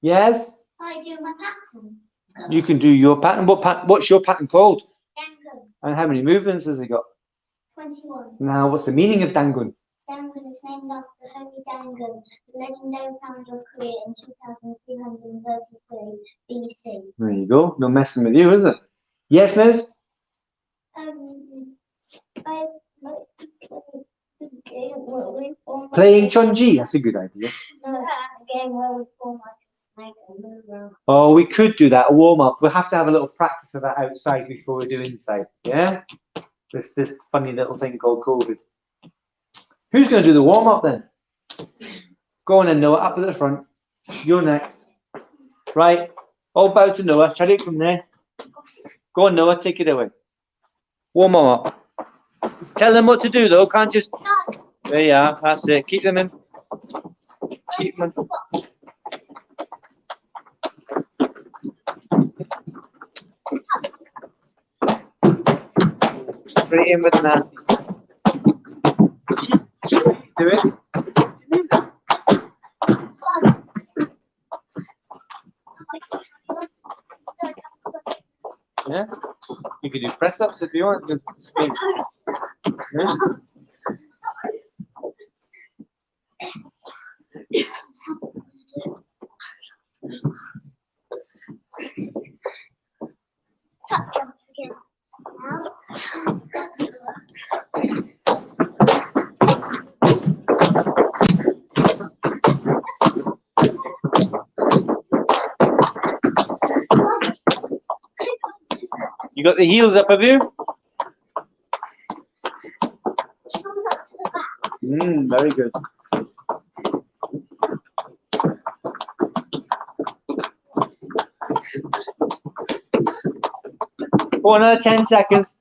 Yes? I do my pattern. You can do your pattern. What's your pattern called? Dangun. And how many movements has it got? 21. Now, what's the meaning of Dangun? Dangun is named after Holy Dangun, the legendary founder of Korea in 2333 BC. There you go. No messing with you, is it? Yes, Miss? I like to play the game where we form Playing Chunji. That's a good idea. No, a game where we form like a snake and move around. Oh, we could do that, a warm-up. We'll have to have a little practice of that outside before we do inside, yeah? This funny little thing called COVID. Who's going to do the warm-up then? Go on then, Noah, up to the front. You're next. Right, all bow to Noah. Try it from there. Go on, Noah, take it away. Warm them up. Tell them what to do, though. Can't just... There you are, that's it. Keep them in. Keep them in. Straight in with the nasties. Do it. Yeah, you can do press ups if you want. Yeah. Tuck jumps again. You got the heels up, have you? Comes up to the back. Very good. Go on, another 10 seconds.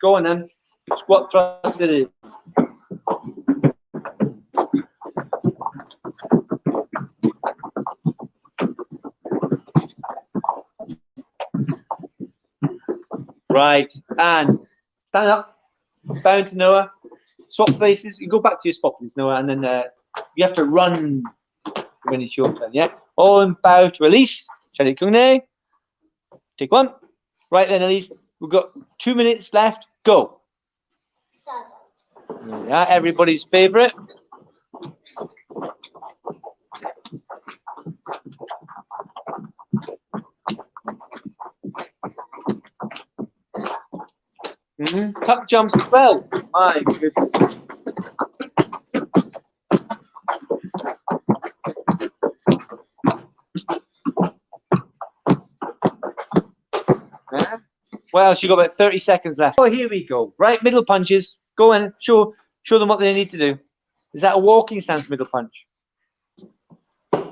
Go on then. Squat thrust it is. Right, and stand up, bow to Noah, swap places. You go back to your spot, please, Noah, and then you have to run when it's your turn, yeah? All and bow to release. Take one. Right then, Elise, we've got 2 minutes left. Go. Yeah, everybody's favorite. Tuck jumps as well. My goodness. Yeah. What else? You got about 30 seconds left. Oh, here we go. Right, middle punches. Go in. Show them what they need to do. Is that a walking stance middle punch?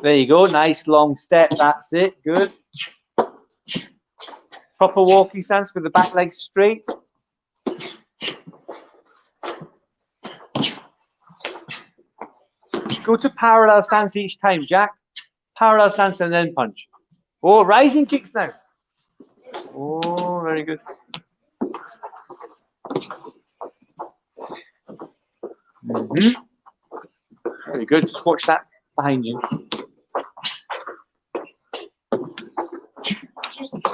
There you go. Nice long step. That's it. Good. Proper walking stance with the back leg straight. Go to parallel stance each time, Jack. Parallel stance and then punch. Oh, rising kicks now. Oh, very good. Very good. Just watch that behind you.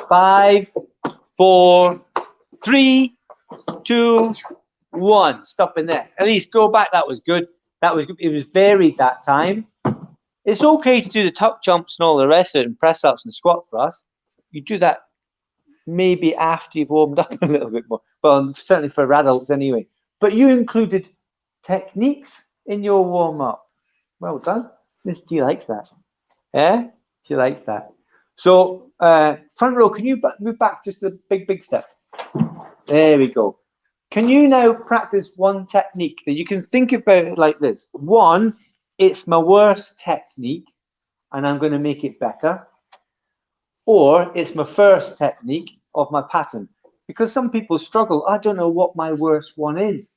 5, 4, 3, 2, 1. Stop in there. At least go back. That was good. That was good. It was varied that time. It's okay to do the tuck jumps and all the rest of it, and press ups and squat thrusts. You do that maybe after you've warmed up a little bit more. Well, certainly for adults anyway. But you included techniques in your warm up. Well done. Miss T likes that. Yeah, she likes that. So front row, can you move back just a big step? There we go. Can you now practice one technique that you can think about it like this? One, it's my worst technique and I'm going to make it better. Or it's my first technique of my pattern. Because some people struggle. I don't know what my worst one is.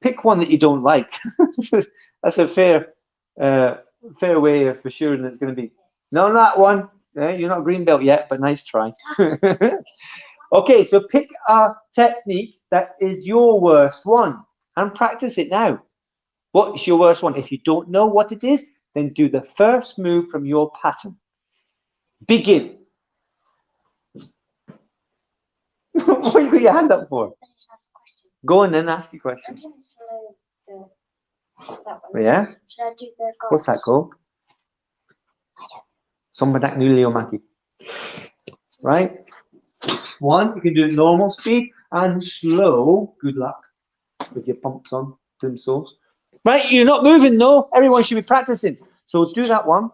Pick one that you don't like. That's a fair way of assuring it's going to be. No, that one. You're not a green belt yet, but nice try. Okay, so pick a technique that is your worst one. and practice it now. What is your worst one? If you don't know what it is, then do the first move from your pattern. Begin. What you got your hand up for? Go on then, ask your question. Yeah? What's that called? Sombadak Nuliomaki. Right? One, you can do it normal speed and slow. Good luck with your pumps on, plimsolls. Right, you're not moving, no. Everyone should be practicing. So do that one.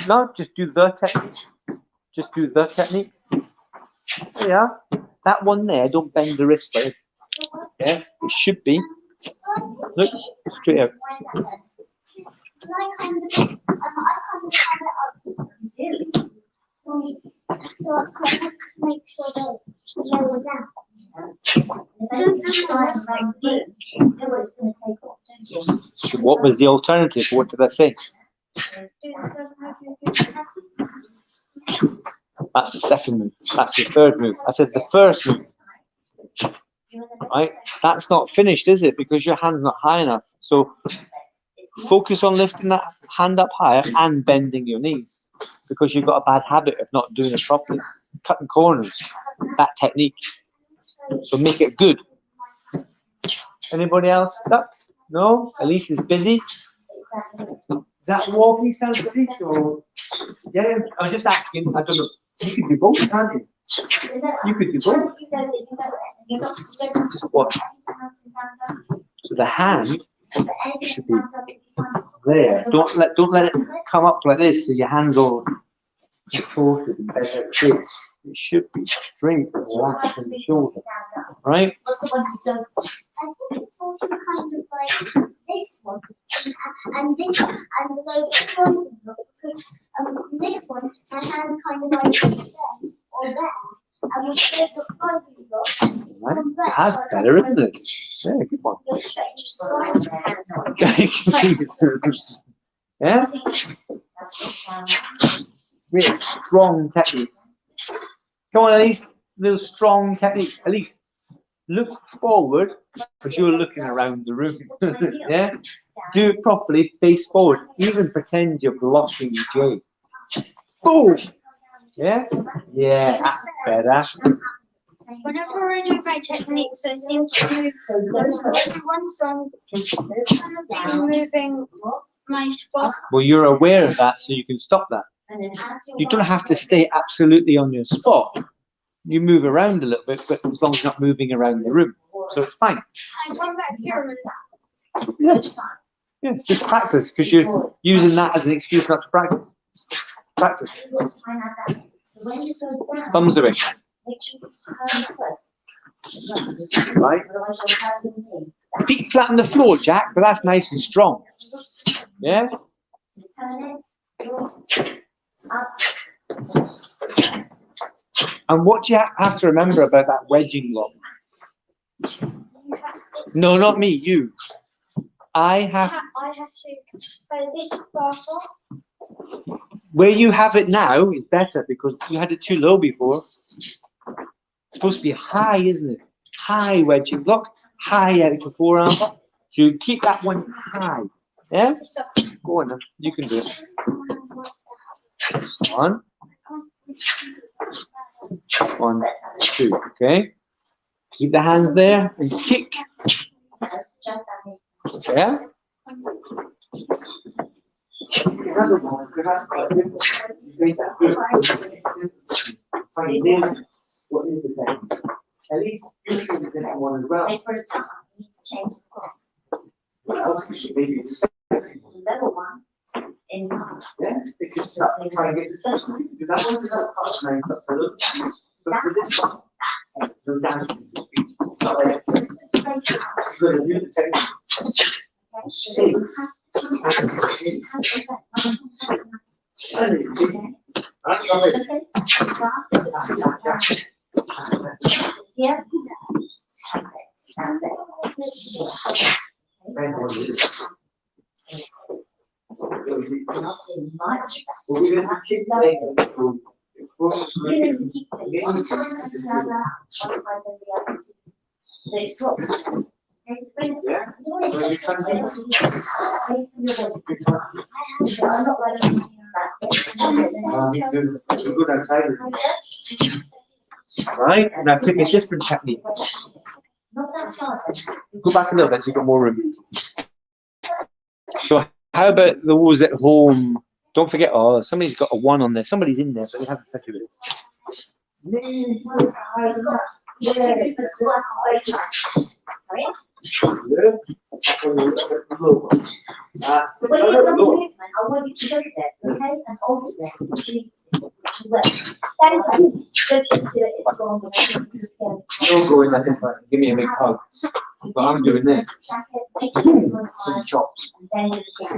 No, just do the technique. Just do the technique. There you are. That one there, don't bend the wrist like this. Yeah, it should be. Look, straight out. What was the alternative? What did I say? That's the second move. That's the third move. I said the first move. Right? That's not finished, is it? Because your hand's not high enough. So focus on lifting that hand up higher and bending your knees, because you've got a bad habit of not doing it properly. Cutting corners, that technique. So make it good. Anybody else stuck? No? Elise is busy. Is that walking sound Elise? Or yeah, I'm just asking. I don't know. You could do both, can't you? You could do both. Just watch. So the hand should be there. Don't let it come up like this, so your hands all supported and bent like this. It should be straight and relaxed in the shoulder. Right? I think it's also kind of like this one, and this, and below this one, because this one, my hand's kind of like this or there, and with this one, right. That's better, isn't it? Yeah, good one. Yeah? Really strong technique. Come on, Elise. Little strong technique. Elise, look forward, because you're looking around the room. Yeah? Do it properly, face forward. Even pretend you're blocking Jay. Boom! Yeah? Yeah, that's better. Whenever I do my techniques, I seem to move once I'm moving my spot. Well, you're aware of that, so you can stop that. You don't have to stay absolutely on your spot. You move around a little bit, but as long as you're not moving around the room. So it's fine. I come back here. Yeah. Yeah, just practice, because you're using that as an excuse not to practice. Practice. Thumbs away. Right. Feet flat on the floor, Jack, but that's nice and strong. Yeah? And what do you have to remember about that wedging lock? No, not me, you. I have to play this bottle. Where you have it now is better, because you had it too low before. It's supposed to be high, isn't it? High wedging block, high out to forearm. So you keep that one high. Yeah? Go on then. You can do it. 1, 1, 2. Okay? Keep the hands there and kick. Yeah? What is the technique? At least you can do the different one as well. They put it on. You need to change the cross. What else? Maybe it's Level one inside. yeah, because start try and get the session. Because that one is up past 9 cups a little. But for this one, so dance to the speed. Not like you're going to do the technique. Stay. That's all it is. Yeah. Yeah? Maybe 20. You're good outside. Right? Now pick a different technique. Go back a little bit so you've got more room. So how about those at home? Don't forget, oh, somebody's got a 1 on there. Somebody's in there, but they haven't seconded it. Don't go in like this, like, give me a big hug. But I'm doing this. Some chops.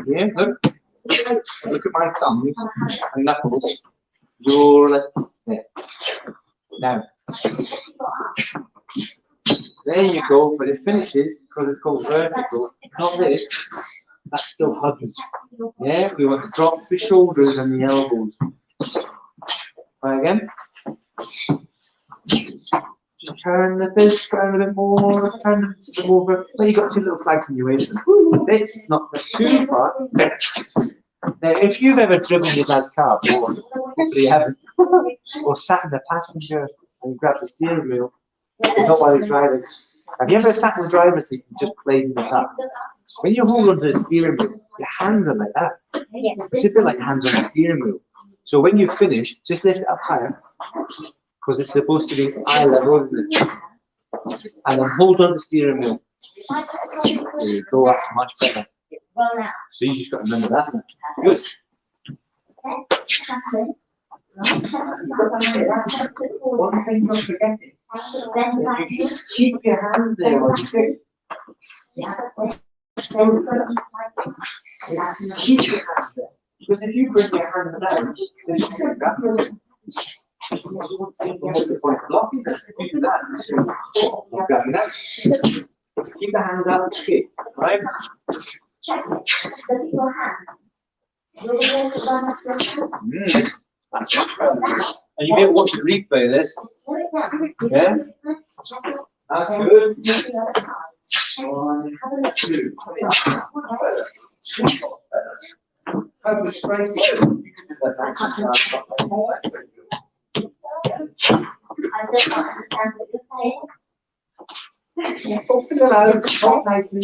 Yeah, look. Look at my thumb and knuckles. You're there. Now. There you go, but it finishes because it's called vertical. Not this. That's still hugging. Yeah, we want to drop the shoulders and the elbows. Try again. Just turn the fist, turn a bit more, turn it over. Well, you got 2 little flags in your waist. This is not too far. Now, if you've ever driven your dad's car, or hopefully you haven't, or sat in the passenger and grabbed the steering wheel, not while he's driving. Have you ever sat in the driver's seat and just played in the car? When you hold onto the steering wheel, your hands are like that. It's a bit like hands on the steering wheel. So when you finish, just lift it up higher, because it's supposed to be eye level, isn't it? And then hold on the steering wheel. There you go, that's much better. So you just got to remember that. Good. One thing you're forgetting is you just keep your hands there when you do. Keep your hands there. Because if you bring your hands down, then you can grab them. What's the point of blocking this? If you do that, grab it out. Keep the hands out, okay, right? Check it. Look at your hands. You're going to run up your hands. That's much better. And you may watch the replay of this. Yeah? That's good. 1, 2, 3. How much straight? You can do that. Open it out, talk nicely.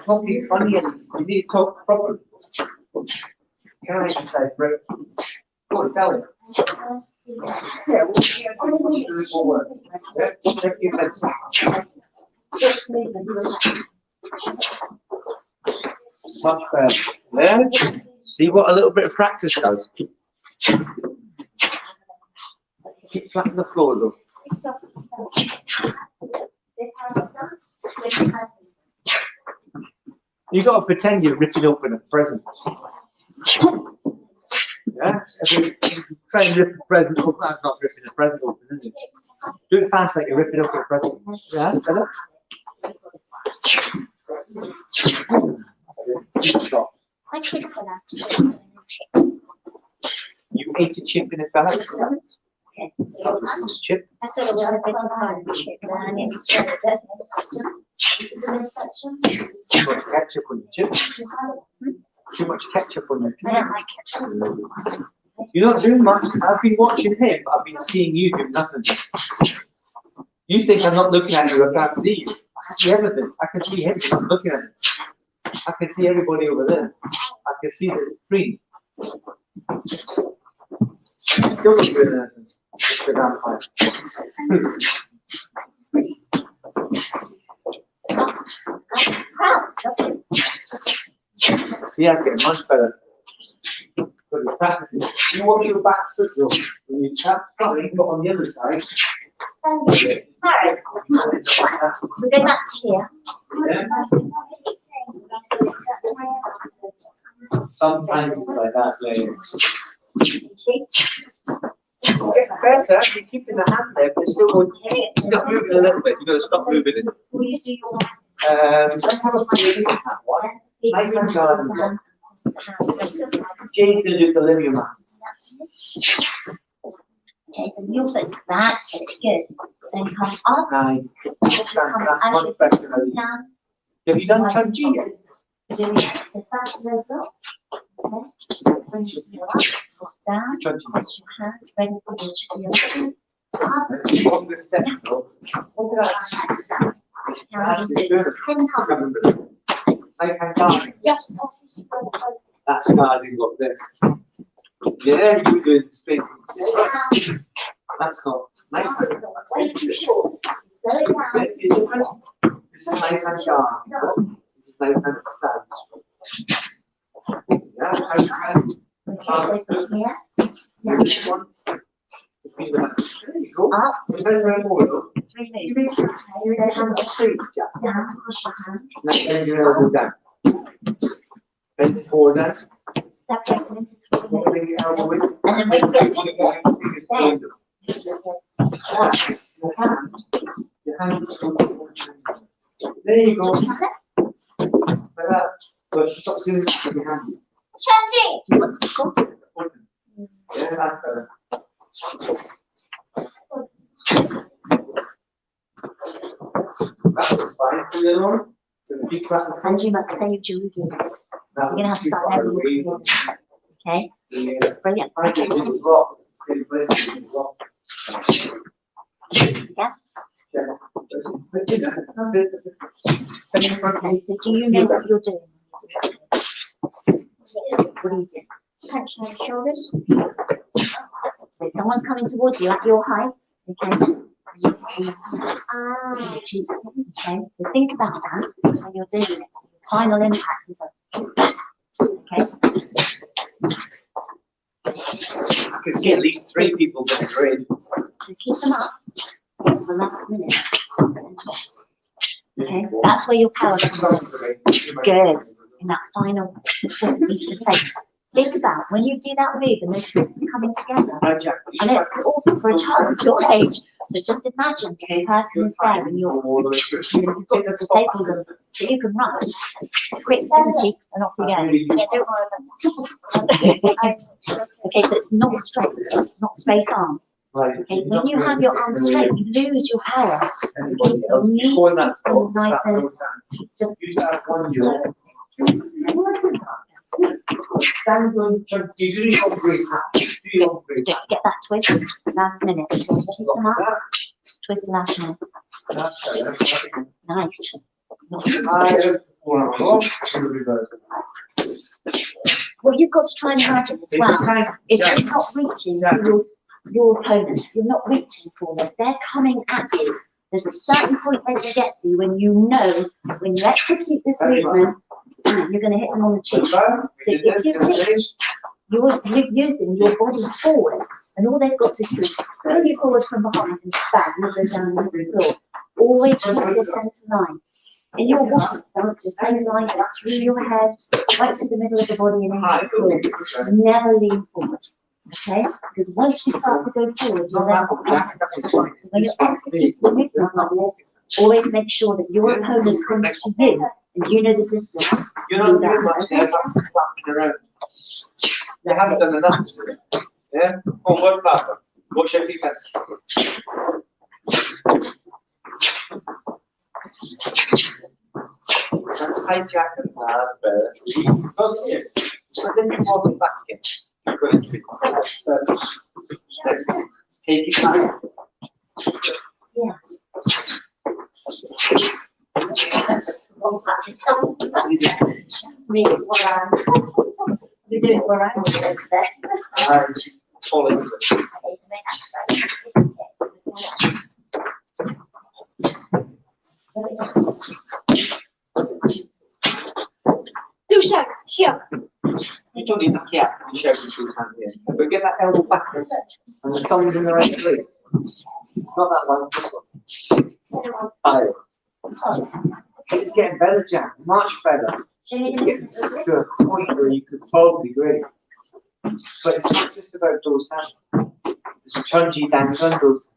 Talking funny, you need to talk properly. Can I exercise break? Go on, tell him. Yeah, we'll do more work. Check your heads. Much better. Yeah? See what a little bit of practice does. Keep flat on the floor, though. You've got to pretend you're ripping open a present. Yeah? If you try and rip a present open, that's not ripping a present open, is it? Do it fast like you're ripping open a present. Yeah, that's better. Stop. You ate a chip in a salad? Okay. Chip? I sort of want a bit of hard chip, and it's Too much ketchup on your chips. Too much ketchup on your chips. I don't like ketchup. You're not doing much. I've been watching him, but I've been seeing you do nothing. You think I'm not looking at you, I can't see you. I can see everything. I can see him, I'm looking at it. I can see everybody over there. I can see the screen. Still not doing anything. Just a damn fire. See, that's getting much better. But it's practicing. You watch your back foot though. When you tap something, but on the other side. Alright, we go back to here. Yeah. Sometimes it's like that, Lane. It's better if you're keeping the hand there, but it's still going. Stop moving a little bit. You've got to stop moving it. Let's have a play with that one. Nice and garden. Jane's going to do the living room. Okay, so your foot's that's it, good. Then come up, Nice. come That's as much you better. comes down. Have you done Chunji yet? Doing it. So back to those blocks. Okay. Bring yourself up, drop down, Chunji. cross your hands, ready for your chin. Up, Longest step, though. all the way back to that. Now I'm just doing it 10 times. Nice hand guarding. Yes. That's guarding like this. Yeah, you're doing straight. That's not. Nice hand. Way too short. Slow it down. Let's see the difference. This is nice hand guarding. This is nice hand sand. Yeah, hand. Okay, so from here. This one. There you go. Up. Depends where more though. 3 You moves. make your hands straight, Jack. Down, push your hands. Now bend your elbow down. Bend it forward down. Step back into 3 Bring moves. your elbow in. And then when you get rid of it, Your hands. There you go. Like that. But stop doing that with your hand. Chunji. Yeah, that's better. That's fine. And the other one? So the deep breath. and you might say you do again. You're going to have to start every week. Okay? Brilliant. Okay, so yeah. That's it. Okay, so do you know what you're doing? What do you do? Punch my shoulders. So if someone's coming towards you at your height, okay? Ah. Okay, so think about that when you're doing it. So your final impact is okay. I can see at least 3 people getting trained. So keep them up until the last minute and then twist. Okay, that's where your power comes in. Good. In that final twist piece of face. Think about when you do that move and those twists are coming together. And it's awful for a child of your age. But just imagine the person is there and you've got to disable them so you can run. Quick in the cheeks and off you go. Okay, so it's not straight, not straight arms. Okay, when you have your arms straight, you lose your power. Okay, so you need to keep things nice and just get that twist last minute. Keep them up, twist last minute. Nice. What you've got to try and imagine as well is you're not reaching for your opponent. You're not reaching for them. They're coming at you. There's a certain point they can get to when you know when you execute this movement, you're going to hit them on the cheek. So if you're using your body forward, and all they've got to do is pull you forward from behind and bang, you go down the floor. Always keep your centre line. In your walking stance, your centre line goes through your head, right through the middle of the body and into the floor. Never lean forward. Okay? Because once you start to go forward, you're then when you're executing the movement like this, always make sure that your opponent comes to you and you know the distance. You're not doing much there, flapping around. They haven't done enough. Yeah? Oh, work faster. Watch your defense. That's hijack and first. But then you walk it back again. Take it back. Yes. We do it for our own today. Follow Do shag. Here. You don't need that yet. You show me through hand here. But get that elbow backwards and the thumbs in the right place. Not that one, this one. Oh. It's getting better, Jack. Much better. It's getting to a point where you could probably grade. But it's not just about dorsal. It's Chunji dance and dorsal.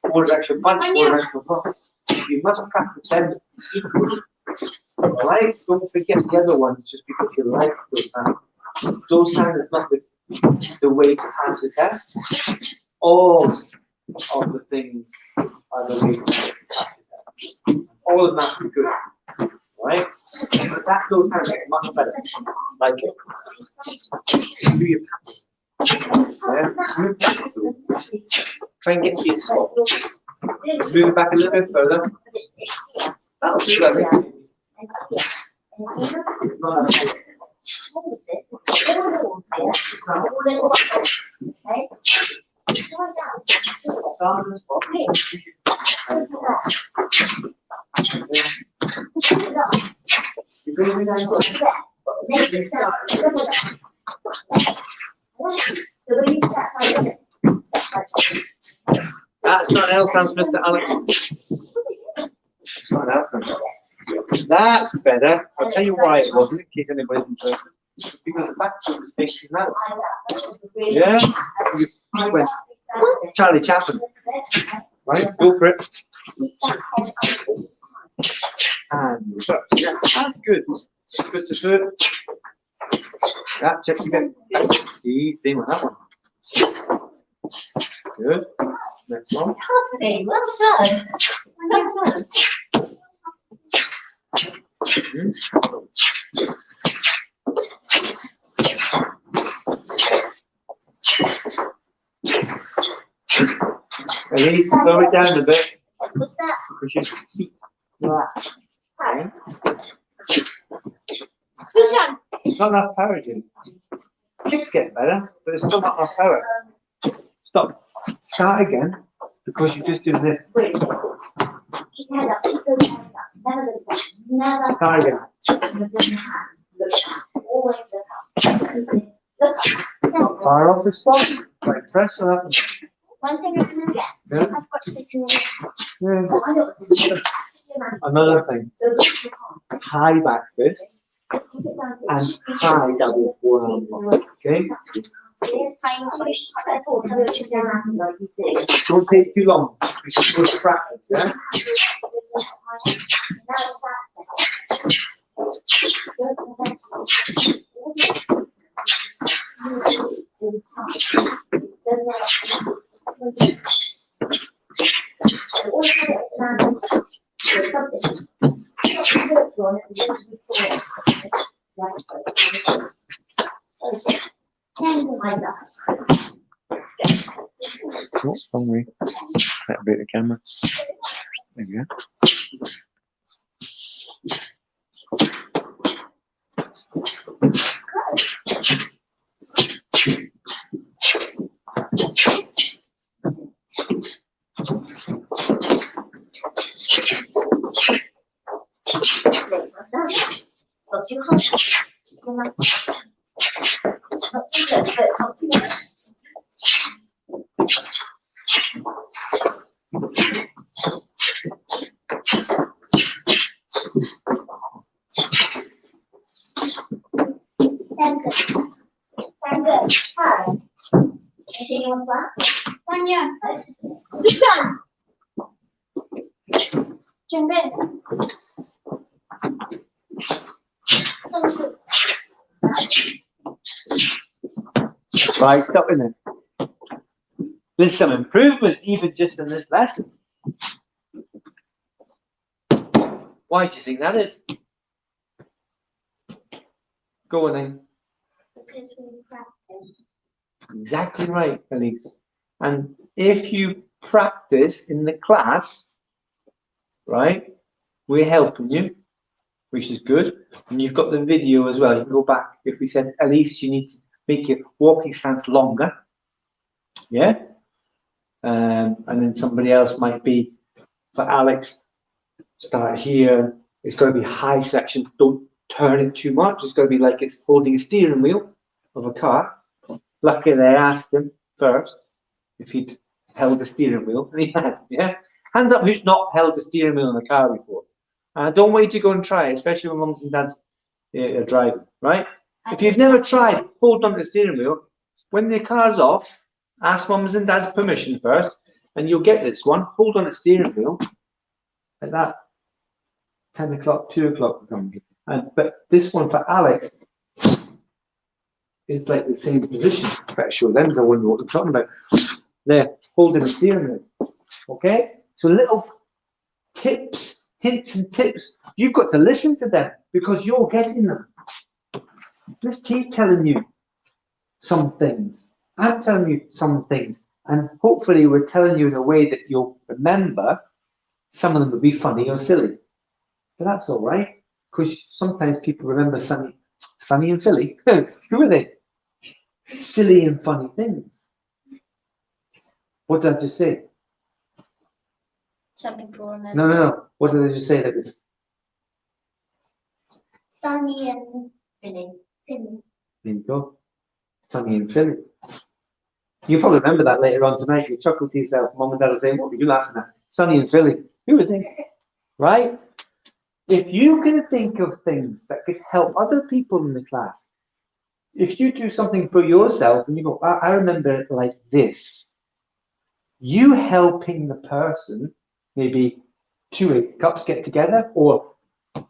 More direction punch, more direction punch. You must practice them equally. Right? Don't forget the other ones just because you like dorsal. Dorsal is not the way to pass the test. all of the things are the way to practice that. All of that is good, right? But that goes hand much better. Like it. Do your pattern. Yeah? Move back. Try and get to your spot. Move it back a little bit further. That'll do that. That's not an L stance, Mr. Alex. It's not an L stance. That's better. I'll tell you why it wasn't, in case anybody's interested. Because the back foot was facing that. Yeah? You went Charlie Chaplin. Right? Go for it. And yeah, that's good. Good to third. Yeah, check again. See, same with that one. Good. Next one. Well done. Well done. At least slow it down a bit. What's that? Push your feet flat. Okay. Not enough power, Jim. Kicks get better, but it's still not enough power. Stop. Start again, because you just do this. Keep your head up. Keep your head up. Never look down. Never Start again. look down. Always look up. Look up. Not far off the spot. Like press on that. One thing I'm gonna get. Yeah. I've got to stick to the Yeah. Oh, I know what to do. Another thing. So look your palm. High back fist Keep it down. and high double forearm. Okay? Don't take too long. It's good practice, yeah? Oh, wrong way. That bit of camera. There we go. Not too hot. Not too good, but not too much. Hi. Anything you want to ask? Tanya, listen. Jungle. Right, stop in there. There's some improvement even just in this lesson. Why do you think that is? Go on then. Because we practice. Exactly right, Elise. And if you practice in the class, right, we're helping you, which is good. And you've got the video as well. You can go back. If we said, Elise, you need to make your walking stance longer. Yeah? And then somebody else might be, for Alex, start here. It's got to be high section. Don't turn it too much. It's got to be like it's holding a steering wheel of a car. Luckily, I asked him first if he'd held the steering wheel, and he had. Yeah, hands up who's not held the steering wheel in a car before. Don't wait to go and try it, especially when mums and dads are driving. Right? If you've never tried, hold on to the steering wheel. When the car's off, ask mums and dads permission first, and you'll get this one. Hold on to the steering wheel like that. 10 o'clock, 2 o'clock. But this one for Alex is like the same position. Better show them, so I wonder what I'm talking about. there, holding the steering wheel. Okay? So little tips, hints and tips, you've got to listen to them because you're getting them. This tea's telling you some things. I'm telling you some things. And hopefully we're telling you in a way that you'll remember. Some of them will be funny or silly. But that's all right. Because sometimes people remember Sunny and Philly. Who are they? Silly and funny things. What did I just say? Some people remember. No. What did I just say that was? Sunny and Philly. There you go. Sunny and Philly. You probably remember that later on tonight. You chuckle to yourself. Mum and Dad will say, what were you laughing at? Sunny and Philly. Who are they? Right? If you can think of things that could help other people in the class, if you do something for yourself and you go, I remember it like this, you helping the person, maybe 2 8 cups get together, or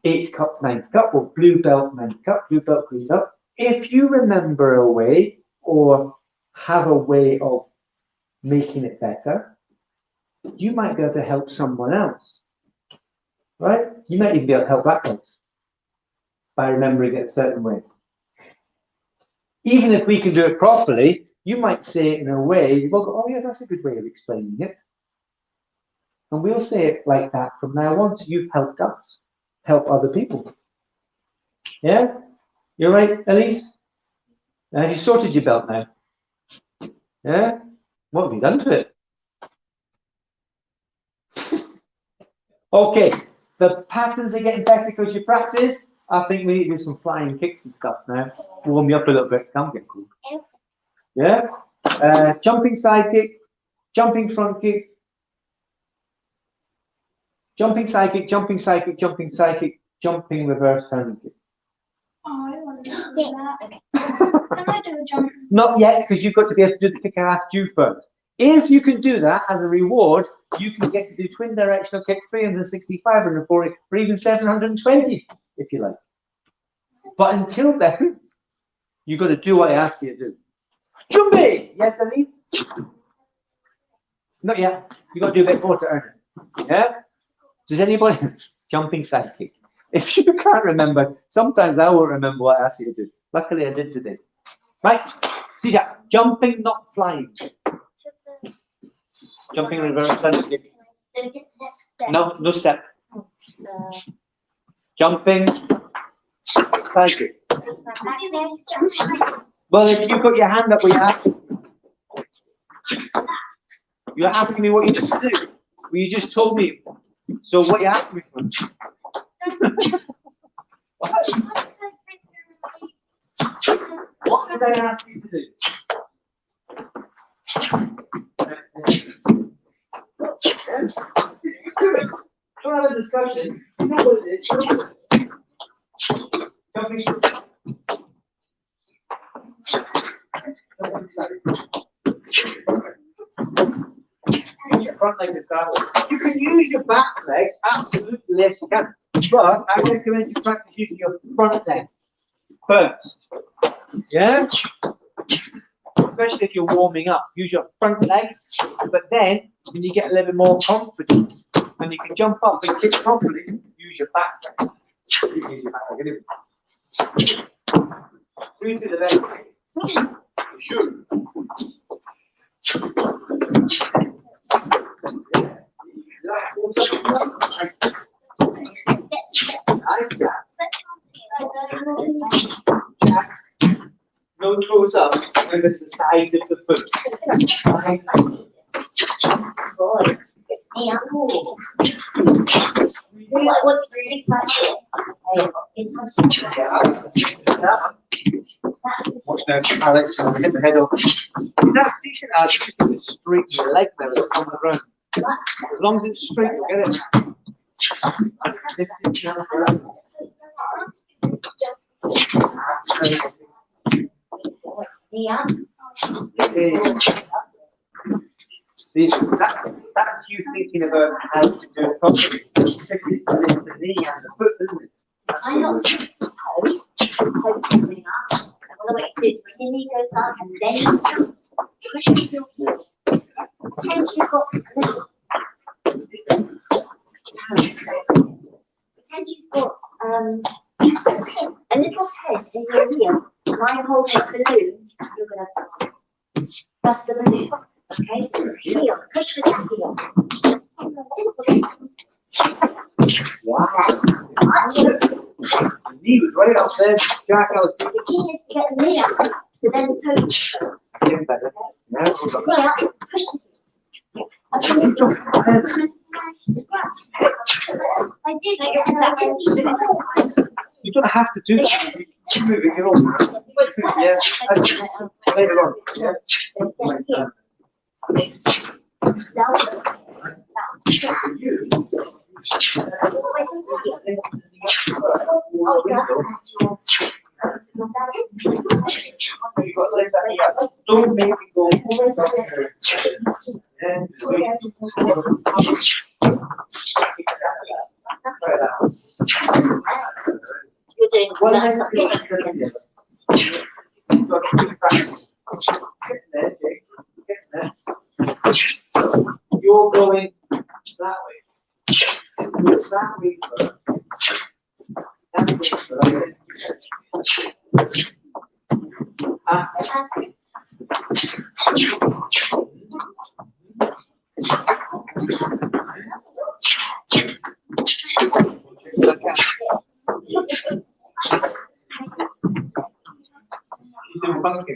8 cup, 9 cup, or blue belt, 9 cup, blue belt, green belt. If you remember a way or have a way of making it better, you might be able to help someone else, right? You might even be able to help that person by remembering it a certain way. Even if we can do it properly, you might say it in a way, we'll go, oh yeah, that's a good way of explaining it. And we'll say it like that from now on, so you've helped us help other people. Yeah? You're right, Elise? Have you sorted your belt now? Yeah? What have you done to it? Okay, the patterns are getting better because you practice. I think we need to do some flying kicks and stuff now. Warm you up a little bit. Can't get cool. Yeah? Jumping side kick, jumping front kick, jumping side kick, jumping side kick, jumping side kick, jumping reverse turning kick. Oh, I want to do that. Okay. Can I do a jump? Not yet, because you've got to be able to do the kick I asked you first. If you can do that as a reward, you can get to do twin directional kick 360, 540, or even 720, if you like. But until then, you've got to do what I asked you to do. Jumping! Yes, Elise? Not yet. You've got to do a bit more to earn it. Yeah? Does anybody? Jumping side kick. If you can't remember, sometimes I won't remember what I asked you to do. Luckily, I did today. Right? See that? Jumping, not flying. Jumping reverse turning kick. No, no step. Jumping side kick. Well, if you put your hand up, you're asking me what you just do. Well, you just told me. So what you asking me for? What did I ask you to do? Don't have a discussion. You know what it is. Use your front leg to start with. You can use your back leg, absolutely, yes you can. But I recommend you practice using your front leg first. Yeah? Especially if you're warming up. Use your front leg, but then when you get a little bit more confident and you can jump up and kick properly, use your back leg. Use your back leg anyway. Who's the best leg? You should. No toes up, remember it's the side of the foot. Side. Yeah. Watch now, Alex, hit the head off. That's decent, Alex. Just put it straight to your leg now, it's on the ground. As long as it's straight, you'll get it. See, that's you thinking about how to do it properly. Particularly for the knee and the foot, isn't it? I'm not supposed to toe coming up. And what I want you to do is when your knee goes up and then you jump, push your heels. Pretend you've got a little head in your ear. Mine holds a balloon. You're going to press the balloon. Okay, so heel, push with that heel. Wow. The knee was right up there. Jack, I was The key is to get the knee up, to then toe. getting better. Now, hold on. Yeah, push the heel. Okay. I did it. You don't have to do that. You keep moving your own. Yeah, that's later on. Yeah. You got to lift that knee up. Don't make it go. You're doing One nice. hand up here. You've got to keep practice. Get there, Jake. Get there. You're going that way. It's that way first. That way You do funky.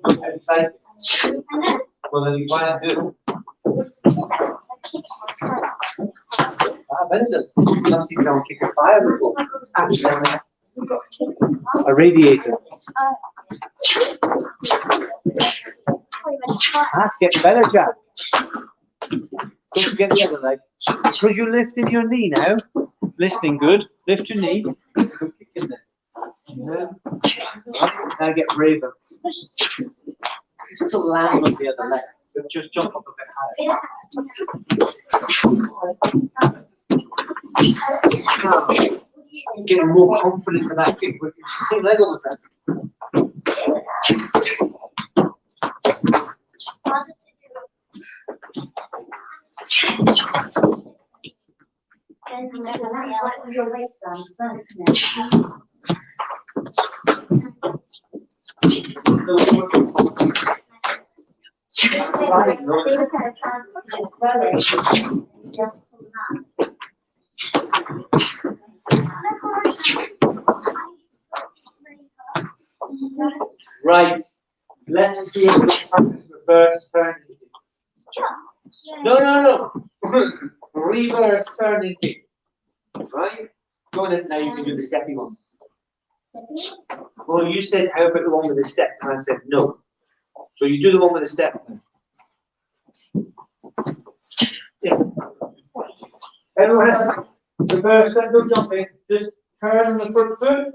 Outside. Well, then you want to do. Brendan, I've seen someone kick a fire before. A radiator. That's getting better, Jack. Don't forget the other leg. Because you're lifting your knee now. Listening good. Lift your knee. Go kick in there. Now get braver. Just to land on the other leg. But just jump up a bit higher. Getting more confident with that kick. With the same leg all the time. Your waistline, Right. Let's see if we practice reverse turning kick. No. Reverse turning kick. Right? Go on, now you can do the steppy one. Well, you said, how about the one with the step? And I said, no. So you do the one with the step. Yeah. Everyone else, reverse, don't jump in. Just turn on the front foot.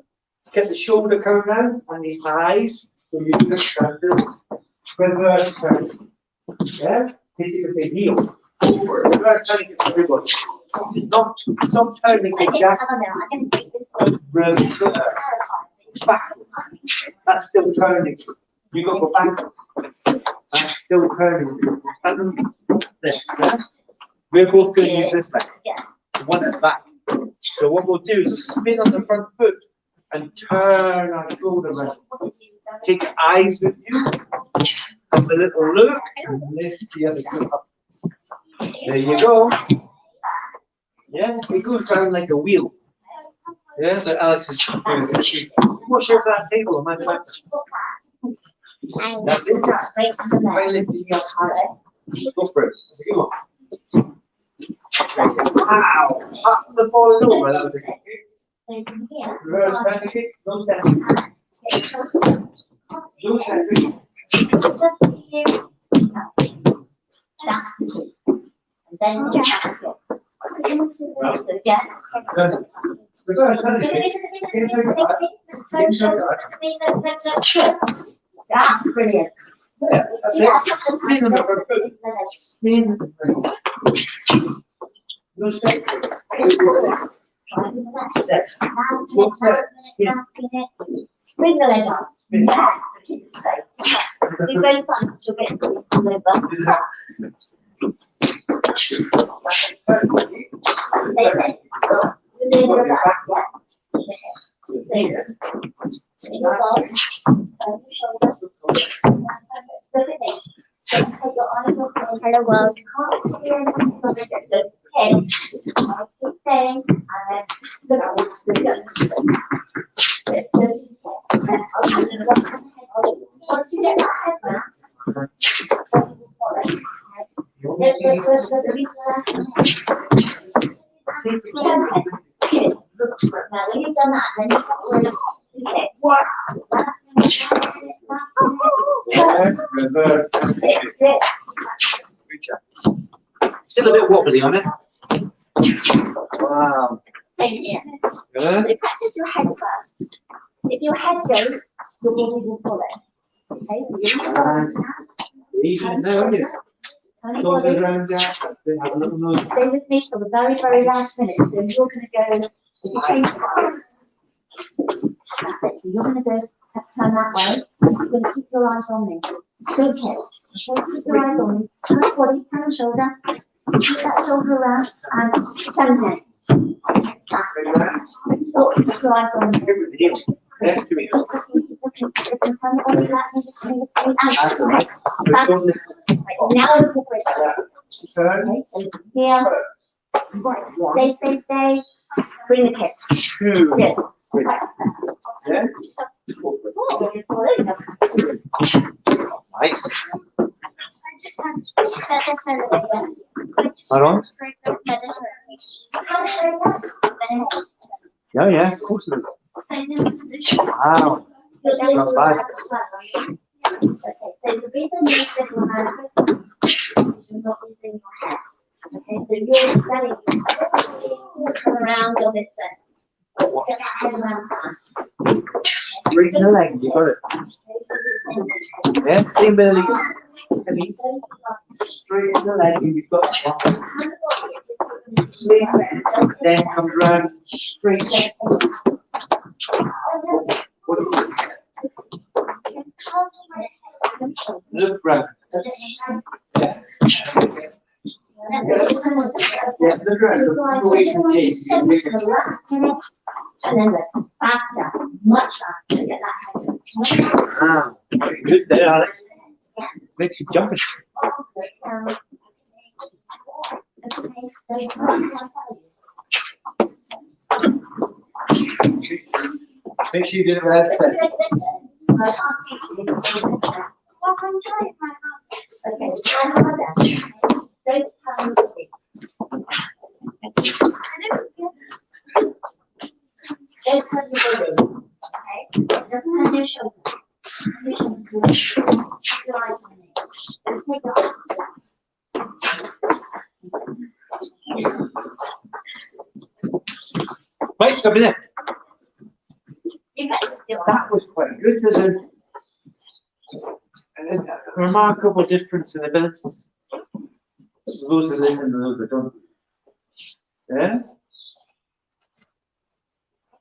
Get the shoulder coming down and the eyes. So you do this reverse turn. Yeah? Hit it with the heel. Over. Reverse turning it for everybody. Stop turning it, Jack. I can take this way. Reverse. Back. That's still turning. You got to go back. That's still turning. There. Yeah? We're both going to use this leg. Yeah. One at the back. So what we'll do is we'll spin on the front foot and turn our shoulder around. Take the eyes with you. Have a little look and lift the other foot up. There you go. Yeah, it goes down like a wheel. Yeah, so Alex is doing it. What's your that table on my track? That's it. Try lifting you up high. Go for it. Come on. Wow! Up the falling over. That was a good kick. Reverse turning kick. No step. No step. And then you just Reverse turning kick. That's brilliant. Yeah, that's it. Spin on the front foot. Spin. No step. What's that? Spin. Bring the leg up. Spin. Yes, keep it straight. Do both sides, you'll get the liver. Hello world. Keep saying, once you get that head wrapped, now when you've done that, then you've got to say, what? Still a bit wobbly on it. Wow. Same here. Yeah. So practice your head first. If your head goes, your body will follow. Okay, so you're Even though, yeah. Shoulders round down. Have a little nose. stay with me till the very, very last minute. So you're going to go, if you change sides, so you're going to go turn that way. You're going to keep your eyes on me. Don't care. So keep your eyes on me. Turn the body, turn the shoulder. Keep that shoulder around and turn the head. Keep your eyes on me. Left to me. Turn the body back. That's all right. Now look at this. Turn. Okay, so here. Stay. Bring the hips. Two. Good. Yeah. Nice. I just had Hold on. Yeah, yeah, of course it is. Wow. Not bad. Okay, so the reason you said your hand is not using your head. Okay, so you're standing come around on its own. Let's get that head around fast. Bring the leg, you got it. Yeah, same belly. Straight in the leg, and you've got one. Sleep, then comes round straight. What do you look round? Yeah. Yeah, look around. Look away from the case. And then look, faster, much faster, get that head. Wow. Good there, Alex. Makes you jump. Make sure you do it right side. Okay, stand on that. Don't turn the body. Don't turn your body. Okay? Just turn your shoulder. Turn your shoulder. Keep your eyes on it. And take your arms down. Right, stop in there. You practice your arms. That was quite good. There's a remarkable difference in abilities. Those that listen and those that don't. Yeah?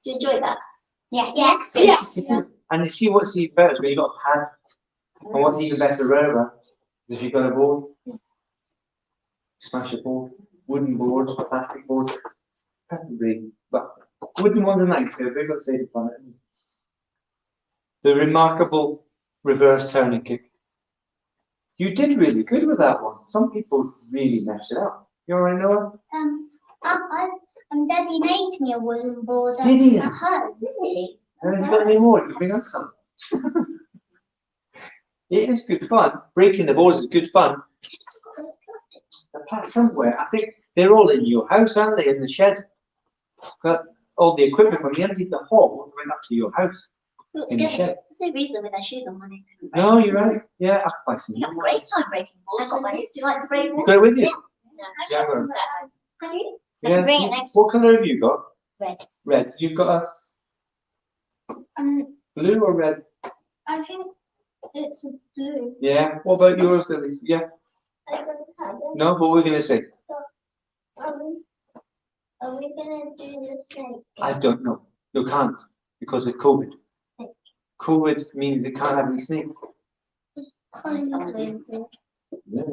Do you enjoy that? Yes. Yes. And you see what's even better is when you've got a pad. And what's even better, rubber, is if you've got a board. Smash a board. Wooden board, plastic board. Preferably, but wooden ones are nicer. They've got safety on it. The remarkable reverse turning kick. You did really good with that one. Some people really messed it up. You alright, Noah? Daddy made me a wooden board Did he? at home. Really? Have you got any more? You can bring us some. It is good fun. Breaking the boards is good fun. They're packed somewhere. I think they're all in your house, aren't they? In the shed. Got all the equipment when you emptied the hall went up to your house. In the shed. There's no reason with their shoes on money. No, you're right. Yeah, I'll buy some. You have a great time breaking balls. Do you like to break You balls? got it with you? No. Yeah, well. Have you? Yeah. bring it next What colour have you got? Red. Red. You've got a blue or red? I think it's a blue. Yeah. What about yours, Elise? Yeah. I don't have it. No, what were we going to say? Are we gonna do the snake? I don't know. You can't because of COVID. COVID means it can't have any snakes. Kind of. Yeah.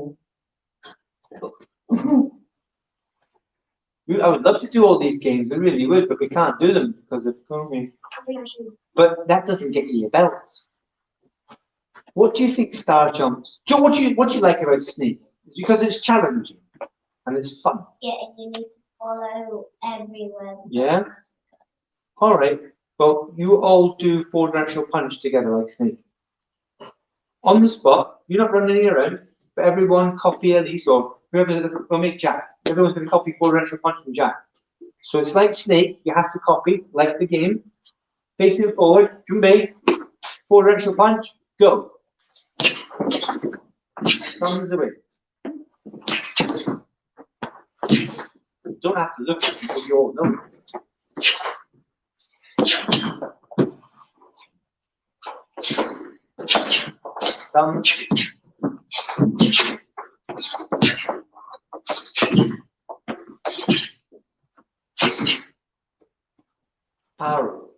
I would love to do all these games, we really would, but we can't do them because of COVID. But that doesn't get you your belts. What do you think star jumps? Joe, what do you like about Snake? It's because it's challenging and it's fun. Yeah, and you need to follow everywhere. Yeah. All right. Well, you all do 4 directional punch together like Snake. On the spot, you're not running around, but everyone copy Elise or whoever's going to make Jack. Everyone's going to copy 4 directional punch from Jack. So it's like Snake, you have to copy, like the game. Facing forward, Jumbe, 4 directional punch, go. Thumbs away. Don't have to look at it, you all know. Thumbs. Arrow.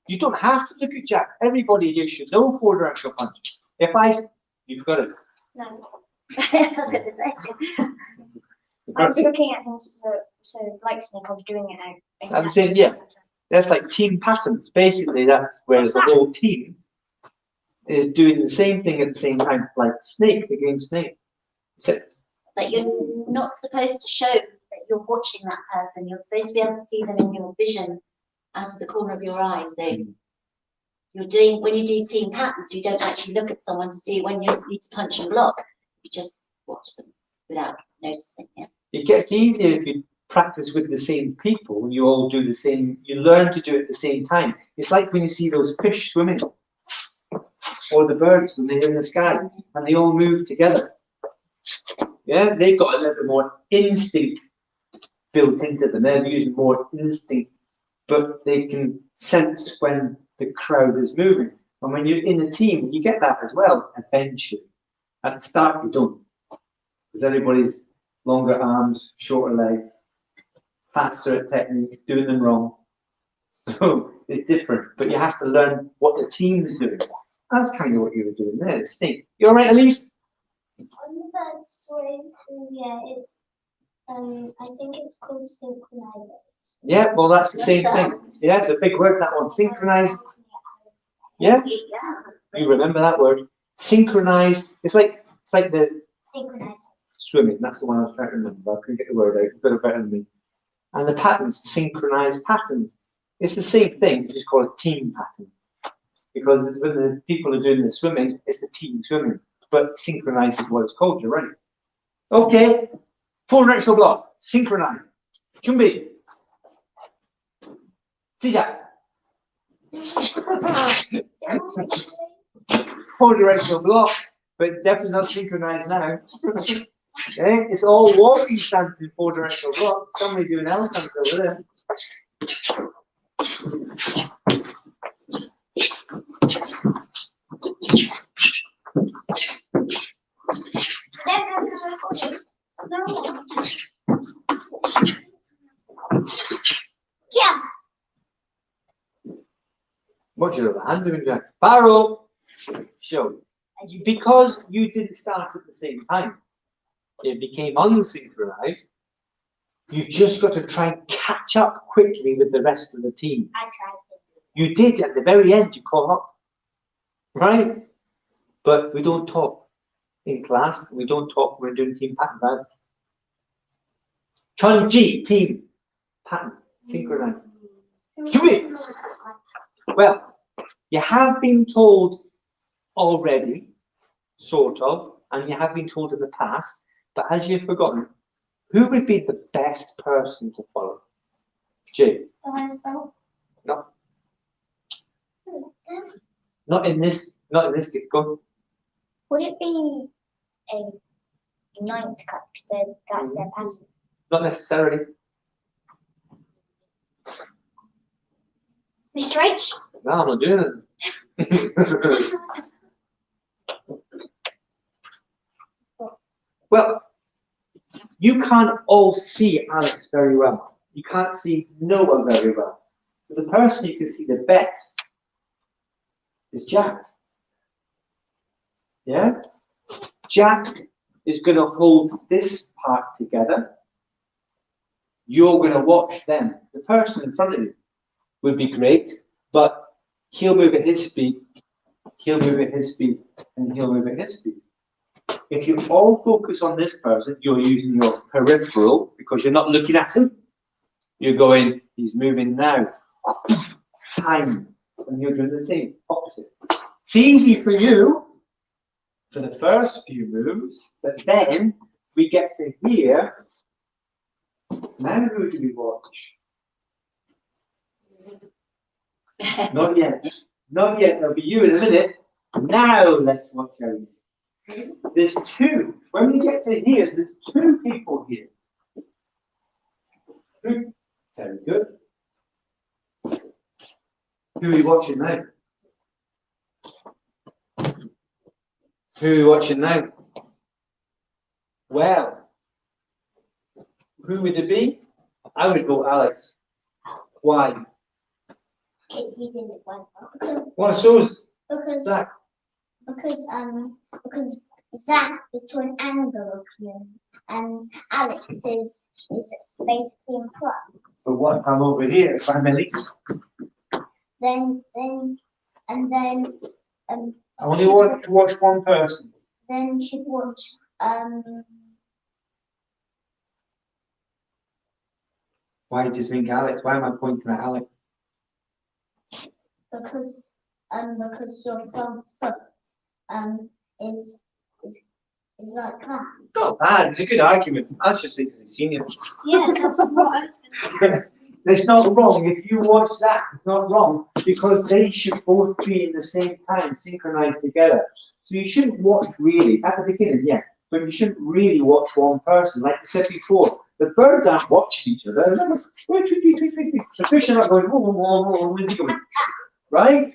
You don't have to look at Jack. Everybody here should know 4 directional punch. You've got it. No. I was going to say. I was looking at him, so like Snake, I was doing it out. I'm saying, yeah. That's like team patterns. Basically, that's where the whole team is doing the same thing at the same time, like Snake, the game Snake. So, But you're not supposed to show that you're watching that person. You're supposed to be able to see them in your vision out of the corner of your eye. So you're doing, when you do team patterns, you don't actually look at someone to see when you need to punch and block. You just watch them without noticing it. it gets easier if you practice with the same people. You all do the same. You learn to do it at the same time. It's like when you see those fish swimming, or the birds when they're in the sky, and they all move together. Yeah, they've got a little bit more instinct built into them. They're using more instinct, but they can sense when the crowd is moving. And when you're in a team, you get that as well, eventually. At the start, you don't. Because everybody's longer arms, shorter legs, faster at techniques, doing them wrong. So it's different, but you have to learn what the team's doing. That's kind of what you were doing there, the Snake. You all right, Elise? On the bird swing, yeah, it's I think it's called synchronization. Yeah, well, that's the same thing. Yeah, it's a big word, that one. Synchronized. Yeah? You remember that word. Synchronized. It's like the Synchronization. swimming. That's the one I was trying to remember. I couldn't get the word out. You've got it better than me. And the patterns, synchronized patterns. It's the same thing, we just call it team patterns. Because when the people are doing the swimming, it's the team swimming. But synchronized is what it's called, you're right. Okay. 4 directional block. Synchronized. 준비. 시작. 4 directional block, but definitely not synchronized now. Okay, it's all walking stance in 4 directional block. Somebody doing ALTON over there. Yeah. What's your hand doing, Jack? Barrow. Show. Because you didn't start at the same time, it became unsynchronized. You've just got to try and catch up quickly with the rest of the team. I tried to. You did at the very end, you caught up. Right? But we don't talk in class. We don't talk when we're doing team patterns either. Chun-Ji, team pattern, synchronized. Jui. Well, you have been told already, sort of, and you have been told in the past, but as you've forgotten, who would be the best person to follow? Jay? No. Not in this game. Go. Would it be a ninth cup? Because that's their pattern. Not necessarily. Mr. H? No, I'm not doing it. Well, you can't all see Alex very well. You can't see Noah very well. But the person you can see the best is Jack. Yeah? Jack is going to hold this part together. You're going to watch them. The person in front of you would be great, but he'll move at his speed, he'll move at his speed, and he'll move at his speed. If you all focus on this person, you're using your peripheral because you're not looking at him. You're going, he's moving now. Time. And you're doing the same, opposite. It's easy for you for the first few moves, but then we get to here. Now who do we watch? Not yet. Not yet. There'll be you in a minute. Now let's watch Elise. There's two. When we get to here, there's two people here. Who? Very good. Who are you watching now? Who are you watching now? Well, who would it be? I would go Alex. Why? It's even the one. What shows Because that? because Zach is to an angle of you, and Alex is basically in front. So what if I'm over here? If I'm Elise? Then I only want to watch one person. then should watch Why do you think Alex? Why am I pointing at Alex? because your front foot is like that. Not bad. It's a good argument. I just think it's senior. Yes, that's what I was going to say. It's not wrong. If you watch that, it's not wrong because they should both be in the same time, synchronized together. So you shouldn't watch really at the beginning, yes, but you shouldn't really watch one person. Like I said before, the birds aren't watching each other. The fish are not going, where's he going? Right?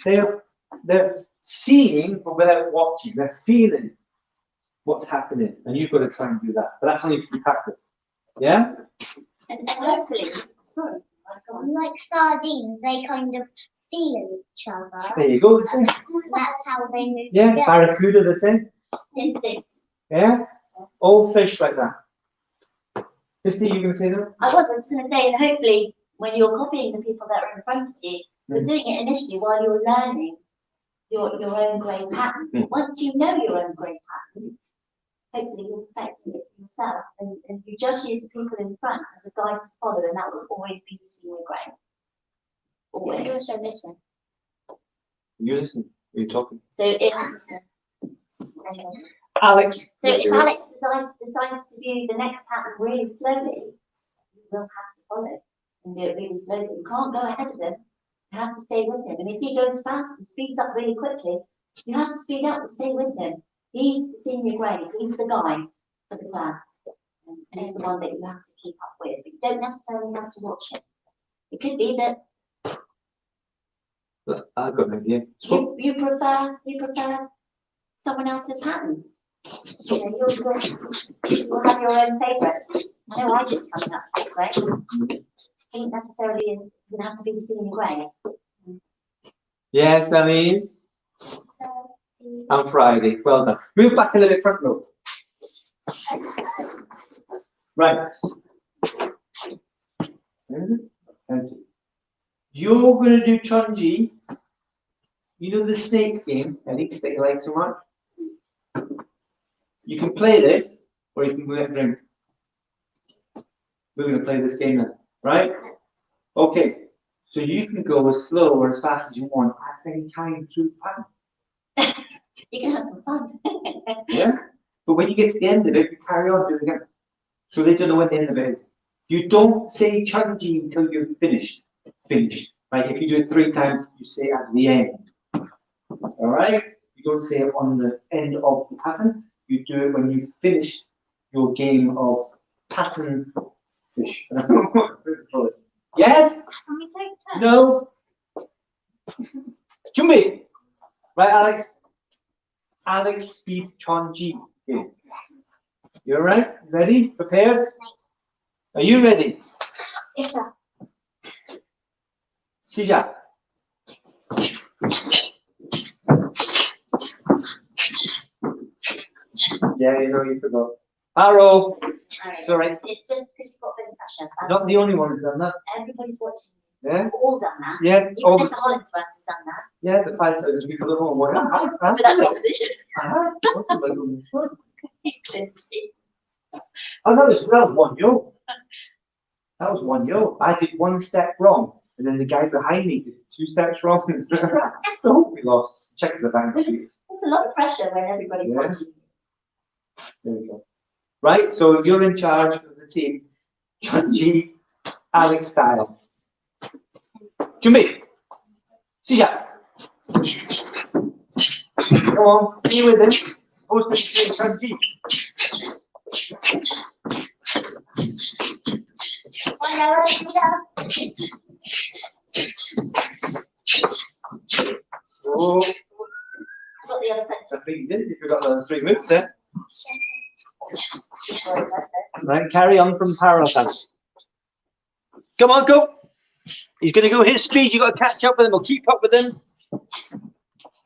They're seeing but without watching. They're feeling what's happening, and you've got to try and do that. But that's only through practice. Yeah? And hopefully, sorry, like sardines, they kind of feel each other. There you go. The same. That's how they move Yeah, together. barracuda the same. Instinct. Yeah? All fish like that. Christy, you going to say that? I was just going to say, and hopefully, when you're copying the people that are in front of you, you're doing it initially while you're learning your own brain pattern. Once you know your own brain pattern, hopefully you're perfecting it for yourself, and you just use the people in front as a guide to follow, and that will always be the senior grade. Always. You also listen. You listen. You're talking. So if Alex. Alex decides to do the next pattern really slowly, you will have to follow and do it really slowly. You can't go ahead of him. You have to stay with him. And if he goes fast and speeds up really quickly, you have to speed up and stay with him. He's the senior grade. He's the guide for the class. And he's the one that you have to keep up with. But you don't necessarily have to watch him. It could be that I've got an idea. you prefer someone else's patterns. You know, you'll have your own favourites. I know I did coming up, right? Ain't necessarily gonna have to be the senior grade. Yes, Elise. On Friday. Well done. Move back a little bit front row. Right. You're going to do Chunji. You know the snake game, Elise, that you like so much? You can play this, or you can go get a drink. We're going to play this game now, right? Okay. So you can go as slow or as fast as you want at any time through the pattern. You can have some fun. Yeah. But when you get to the end of it, you carry on doing it again. So they don't know when the end of it is. You don't say Chunji until you're finished. Finished. Like if you do it 3 times, you say it at the end. All right? You don't say it on the end of the pattern. You do it when you've finished your game of pattern fish. Yes? Can we take turns? No? Jumbi! Right, Alex? Alex speed Chonji. Okay. You all right? Ready? Prepared? Are you ready? Yes, sir. 시작. Yeah, you know, you forgot. Arrow. Alright. Sorry. It's just because you've got a bit of pressure. Not the only one who's done that. Everybody's watching. Yeah. We've all done that. Yeah. Even Oh, Mr. Hollingsworth has done that. yeah, the 5,000 people at home. What? Without the opposition. Oh, that was 1-0. That was 1-0. I did one step wrong, and then the guy behind me did 2 steps wrong. So we lost. Check the bank. There's a lot of pressure when everybody's Yeah. watching. There we go. Right, so you're in charge of the team. Chunji, Alex style. Jimmy, Sija. Come on, be with him. Supposed to be Chunji. Oh, Got the other pressure. I think you did. You forgot the 3 moves there. Right, carry on from parallel dance. Come on, go. He's going to go his speed. You've got to catch up with him or keep up with him.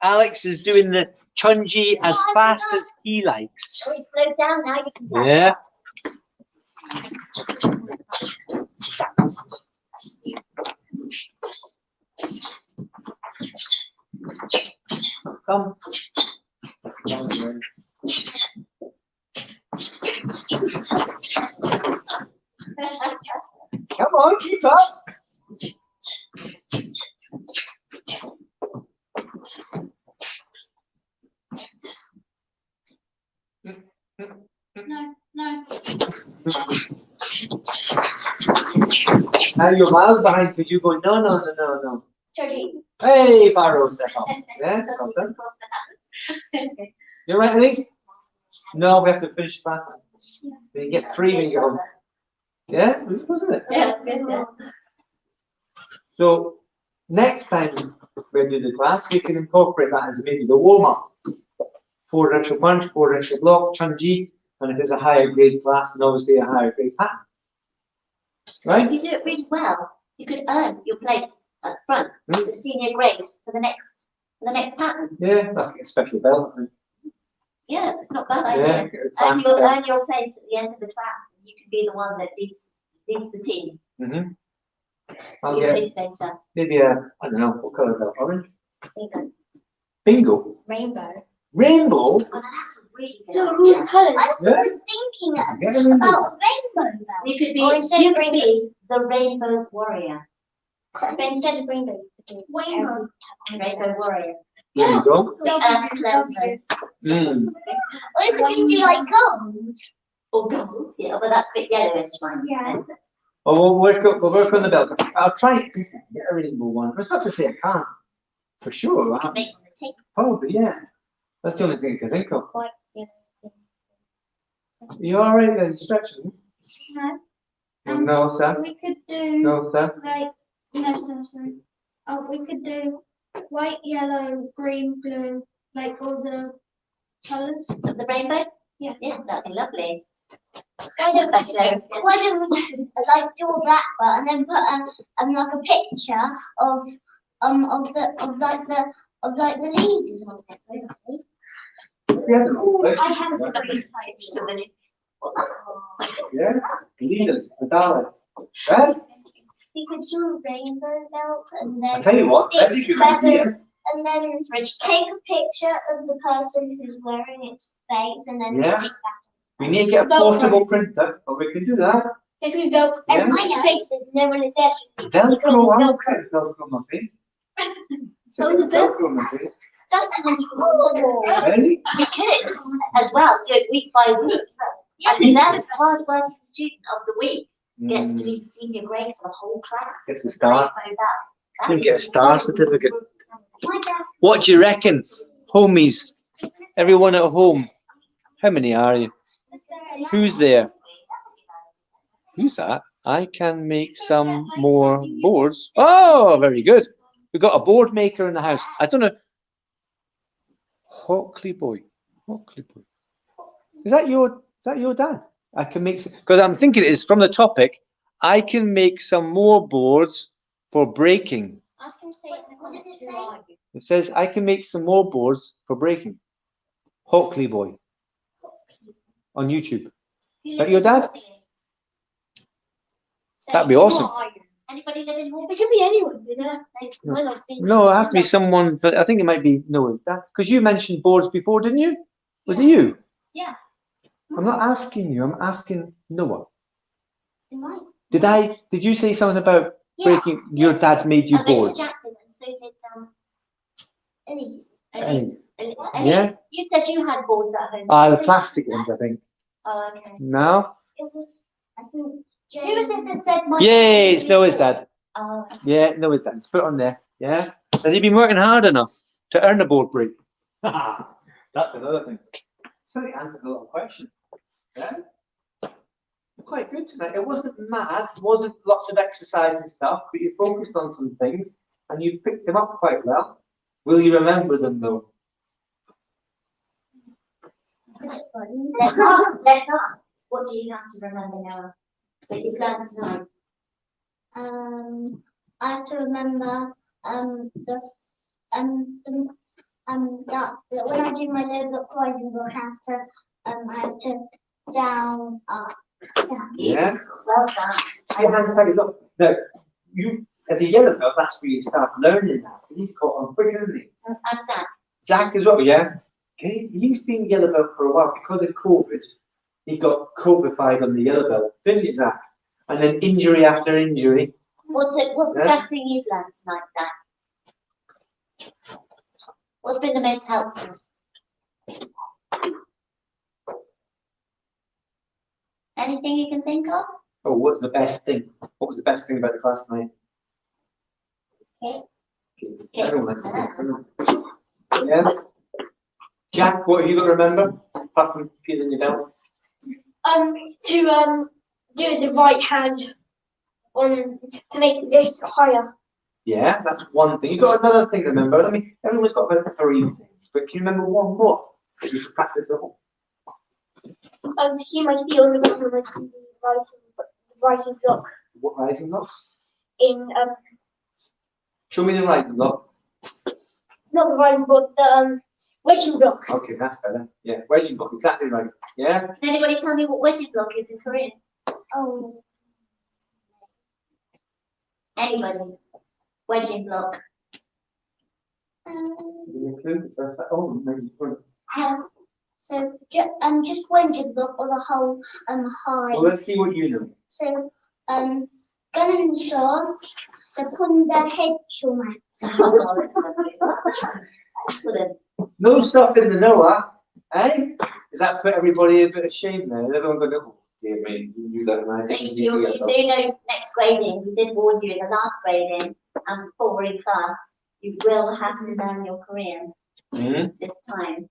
Alex is doing the Chunji as fast as he likes. Oh, he's slowed down now. You can catch Yeah. up. Come. Come on, keep up. No, no. Now you're miles behind because you go, no, no, no, no, no. Georgie. Hey, Barrow, step up. Yeah, well done. Cross the hands. You're right, Elise? No, we have to finish fast. You get 3 when you get home. Yeah, wasn't it? Yeah, that's good. Yeah. So next time we do the class, we can incorporate that as maybe the warm-up. 4 directional punch, 4 directional block, Chunji, and if it's a higher grade class, then obviously a higher grade pattern. Right? If you do it really well, you could earn your place at the front, the senior grade for the next pattern. Yeah, that's a special belt. I think. Yeah, it's not bad Yeah, idea. get a And class you'll belt. earn your place at the end of the class. You can be the one that leads the team. I'll You get place later. maybe a, I don't know, what colour belt? Orange? Bingo. Bingo? Rainbow. Rainbow? Oh, that's a really good The idea. real colours. I Yeah. was thinking Get a rainbow. About a rainbow belt. you could be, Or instead you of could be the rainbow warrior. But instead of rainbow, rainbow. Rainbow warrior. There you go. Cleanser. Mm. Or you could just do like gold. Or gold. Yeah, but that's a bit yellowish, mine. Yeah. Well, we'll work on the belt. I'll try it. Get a rainbow one. But it's not to say I can't. For sure. You can make on the tape. Probably, yeah. That's the only thing I can think of. Quite, yeah. You all right then? Stretching? No. No, sir. We could do No, sir. like no, sorry. Oh, we could do white, yellow, green, blue, like all the colours. Of the rainbow? Yeah. Yeah, that'd be lovely. Why don't we just like do a black belt and then put like a picture of the leads or something. Yeah. I have a green type. So then Yeah. Leaders, medallions. Yes? We could do a rainbow belt and then I tell you what, that's a stick good present, idea. and then take a picture of the person who's wearing its face and then Yeah. stick that. We need to get a portable printer, but we can do that. If we built Yeah. everybody's faces and everyone is there, so we can stick Velcro, on I'm the okay with Velcro on my face. So the Velcro on my face. That sounds cool. Ready? we could as well do it week by week. And the best hard-working student of the week gets to be the senior grade for the whole class. Gets a star. Rainbow belt. You get a star certificate. My dad What do you reckon, homies? Everyone at home. How many are you? was there. Who's there? Who's that? I can make some more boards. Oh, very good. We've got a board maker in the house. I don't know. Hockley boy. Hockley boy. Is that your dad? I can make, because I'm thinking it is from the topic. I can make some more boards for breaking. Ask him to say it in the What does comments. it Who say? are you? It says I can make some more boards for breaking. Hockley boy. on YouTube. Like your dad? That'd be awesome. Anybody live in Hall? It could be anyone. They don't have to say mine, I think. No, it has to be someone. But I think it might be Noah's dad. Because you mentioned boards before, didn't you? Was it you? Yeah. I'm not asking you. I'm asking Noah. It might. Did you say something about Yeah. breaking? Your dad made you boards. Jackson, and so did Elise. Elise. Yeah. You said you had boards at home. Ah, the plastic ones, I think. Oh, okay. No. It was, I think, Who was it that said my? Yeah, it's Noah's dad. Oh, Yeah, Noah's dad. It's put on there. Yeah. Has he been working hard enough to earn a board break? That's another thing. So he answered a lot of questions. Yeah. Quite good tonight. It wasn't mad. It wasn't lots of exercise and stuff, but you focused on some things and you picked them up quite well. Will you remember them though? let's ask. What do you have to remember now that you've learned tonight? I have to remember that when I do my low block rising block, I have to down up. Yeah. Well done. Your hands tight. Look, no, you as a yellow belt, that's where you start learning that. He's caught on quick, isn't he? And Zach. Zach as well, yeah. Okay, he's been yellow belt for a while because of COVID. He got COVIDified on the yellow belt, didn't you, Zach? And then injury after injury. What's the best thing you've learned tonight, Zach? What's been the most helpful? Anything you can think of? Oh, what's the best thing? What was the best thing about the class tonight? Okay. Everyone. Yeah. Jack, what have you got to remember? Apart from feeling your belt. To do the right hand on to make this higher. Yeah, that's one thing. You got another thing to remember. I mean, everyone's got about 3 things, but can you remember one more? That you should practice at all. To keep my feet on the ground when I see the rising block What rising block? in Show me the rising block. not the rising block, the wedging block. Okay, that's better. Yeah, wedging block, exactly right. Yeah. Can anybody tell me what wedging block is in Korean? Oh. Anybody? Wedging block. Oh, maybe. So just wedging block or the whole high. Well, let's see what you know. So ganun siya sa punda head chuma. Oh, that's lovely. Excellent. No stuff in the Noah, eh? Does that put everybody a bit of shame there? Everyone going, oh, dear me, you knew that, man. So you do know next grading, we did warn you in the last grading, and before we're in class, you will have to learn your Korean this time.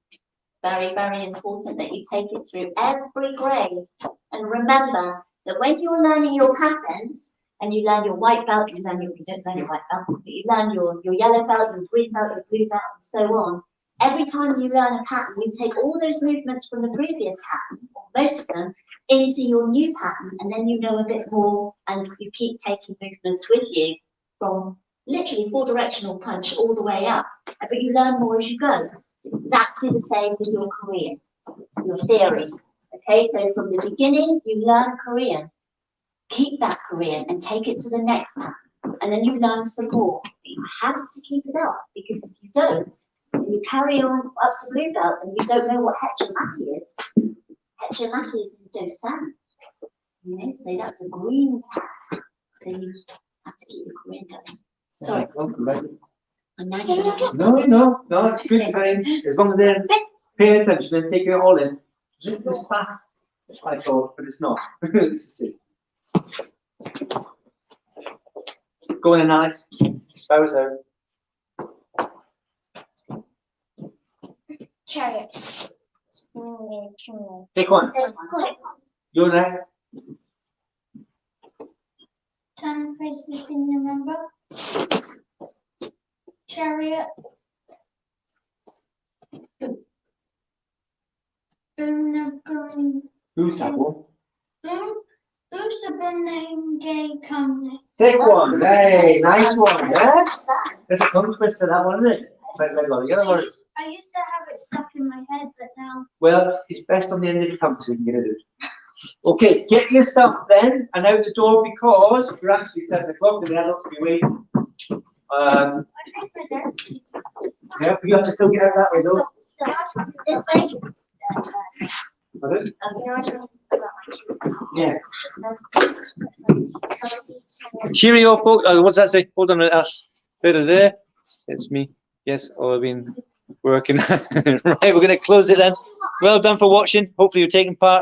Very, very important that you take it through every grade. And remember that when you're learning your patterns, and you learn your white belt, you don't learn your white belt, but you learn your yellow belt, your green belt, your blue belt, and so on. Every time you learn a pattern, you take all those movements from the previous pattern, or most of them, into your new pattern, and then you know a bit more, and you keep taking movements with you from literally 4-directional punch all the way up. But you learn more as you go. Exactly the same with your Korean, your theory. Okay, so from the beginning, you learn Korean. Keep that Korean and take it to the next pattern, and then you learn some more. But you have to keep it up, because if you don't, and you carry on up to blue belt and you don't know what hechimaki is. Hechimaki is in dosan. You know, so that's a green tag. So you have to keep the Korean going. Sorry. I'm nagging you. No, it's good time. As long as they're paying attention and taking it all in. It's fast, I thought, but it's not. Let's see. Go in, Alex. Bows out. Chariot. Take one. You're next. Turn and face this in, remember? Chariot. Who's that one? Take one. Hey, nice one. Yeah? There's a tongue twister, that one, isn't it? It's like Lego. You gotta learn. I used to have it's stuck in my head, but now. Well, it's best on the end of your tongue so you can get it out. Okay, get your stuff then and out the door because we're actually 7 o'clock and the adults will be waiting. I think my dad's. Yeah, you have to still get out that way though. This way. Pardon? You know, I don't Yeah. know. Cheerio, folks. What's that say? Hold on a minute. Bit of there. It's me. Yes, I've been working. Right, we're going to close it then. Well done for watching. Hopefully you're taking part as